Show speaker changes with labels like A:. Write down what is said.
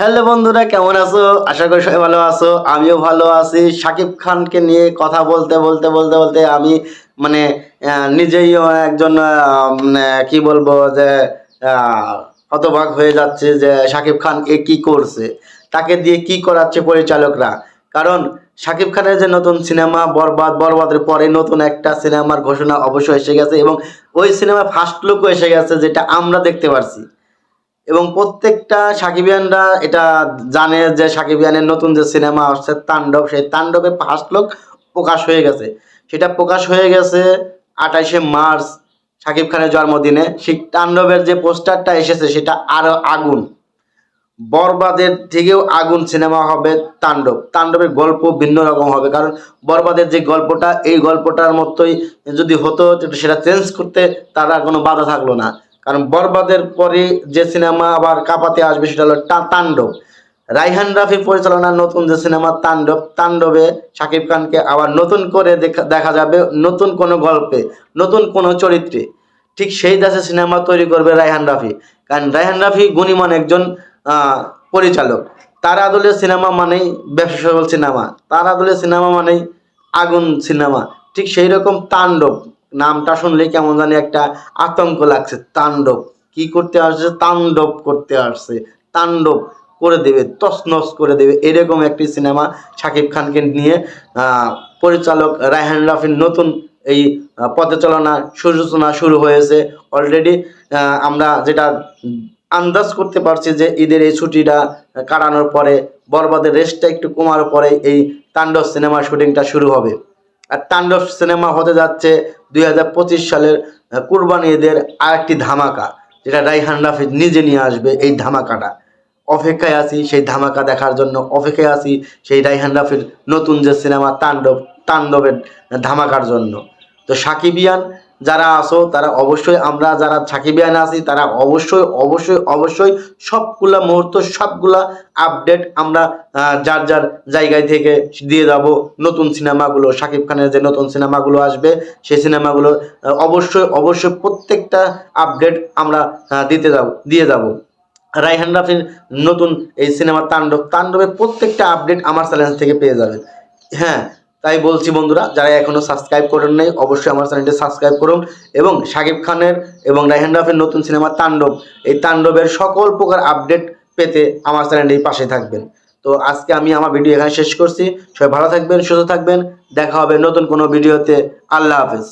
A: Hello বন্ধুরা, কেমন আছো? আশা করি সবাই ভালো আছো। আমিও ভালো আছি। শাকিব খানকে নিয়ে কথা বলতে বলতে বলতে বলতে আমি মানে নিজেই একজন কি বলবো যে আহ, হতবাক হয়ে যাচ্ছে যে শাকিব খান এ কি করছে, তাকে দিয়ে কি করাচ্ছে পরিচালকরা। কারণ শাকিব খানের যে নতুন সিনেমা বরবাদ, বরবাদের পরে নতুন একটা সিনেমার ঘোষণা অবশ্যই এসে গেছে এবং ওই সিনেমা ফার্স্ট লুকও এসে গেছে, যেটা আমরা দেখতে পারছি। এবং প্রত্যেকটা সাকিবিয়ানরা এটা জানে যে সাকিবিয়ানের নতুন যে সিনেমা আসছে তাণ্ডব, সেই তাণ্ডবে ফার্স্ট লুক প্রকাশ হয়ে গেছে। সেটা প্রকাশ হয়ে গেছে 28শে মার্চ, শাকিব খানের জন্মদিনে। সেই তাণ্ডবের যে পোস্টারটা এসেছে সেটা আরো আগুন, বরবাদের থেকেও আগুন সিনেমা হবে তাণ্ডব। তাণ্ডবের গল্প ভিন্ন রকম হবে, কারণ বরবাদের যে গল্পটা, এই গল্পটার মতোই যদি হতো সেটা চেঞ্জ করতে তারা কোনো বাধা থাকলো না। কারণ বরবাদের পরে যে সিনেমা আবার কাঁপাতে আসবে সেটা হলো তাণ্ডব। রাইহান রাফির পরিচালনার নতুন যে সিনেমা তাণ্ডব, তাণ্ডবে শাকিব খানকে আবার নতুন করে দেখা যাবে, নতুন কোনো গল্পে, নতুন কোনো চরিত্রে। ঠিক সেই দেশে সিনেমা তৈরি করবে রায়হান রাফি। কারণ রায়হান রাফি গুণীমান একজন পরিচালক। তার আদলে সিনেমা মানেই ব্যবসা সফল সিনেমা, তার আদলে সিনেমা মানেই আগুন সিনেমা। ঠিক সেই রকম তাণ্ডব নামটা শুনলে কেমন জানি একটা আতঙ্ক লাগছে। তাণ্ডব কি করতে আসছে? তাণ্ডব করতে আসছে। তাণ্ডব করে দেবে, তছনছ করে দেবে, এরকম একটি সিনেমা শাকিব খানকে নিয়ে পরিচালক রায়হান রাফির নতুন এই পথে চলনা সূচনা শুরু হয়েছে অলরেডি। আমরা যেটা আন্দাজ করতে পারছি যে ঈদের এই ছুটিটা কাটানোর পরে, বরবাদের রেস্টটা একটু কমার পরে এই তাণ্ডব সিনেমার শুটিংটা শুরু হবে। আর তাণ্ডব সিনেমা হতে যাচ্ছে 2025 সালের কুরবানি ঈদের আরেকটি ধামাকা, যেটা রাইহান রাফি নিজে নিয়ে আসবে। এই ধামাকাটা অপেক্ষায় আছি, সেই ধামাকা দেখার জন্য অপেক্ষায় আছি, সেই রাইহান রাফির নতুন যে সিনেমা তাণ্ডব, তাণ্ডবের ধামাকার জন্য। তো সাকিবিয়ান যারা আছো তারা অবশ্যই, আমরা যারা সাকিবিয়ান আছি তারা অবশ্যই অবশ্যই অবশ্যই সবগুলা মুহূর্ত, সবগুলা আপডেট আমরা যার যার জায়গায় থেকে দিয়ে যাব। নতুন সিনেমাগুলো, শাকিব খানের যে নতুন সিনেমাগুলো আসবে সেই সিনেমাগুলো অবশ্যই অবশ্যই প্রত্যেকটা আপডেট আমরা দিয়ে যাব। রায়হান রাফির নতুন এই সিনেমা তাণ্ডব, তাণ্ডবের প্রত্যেকটা আপডেট আমার চ্যানেল থেকে পেয়ে যাবেন। হ্যাঁ, তাই বলছি বন্ধুরা, যারা এখনো সাবস্ক্রাইব করেন নাই অবশ্যই আমার চ্যানেলটি সাবস্ক্রাইব করুন এবং শাকিব খানের এবং রায়হান রাফির নতুন সিনেমা তাণ্ডব, এই তাণ্ডবের সকল প্রকার আপডেট পেতে আমার চ্যানেলটির পাশে থাকবেন। তো আজকে আমি আমার ভিডিও এখানে শেষ করছি। সবাই ভালো থাকবেন, সুস্থ থাকবেন। দেখা হবে নতুন কোনো ভিডিওতে। আল্লাহ হাফেজ।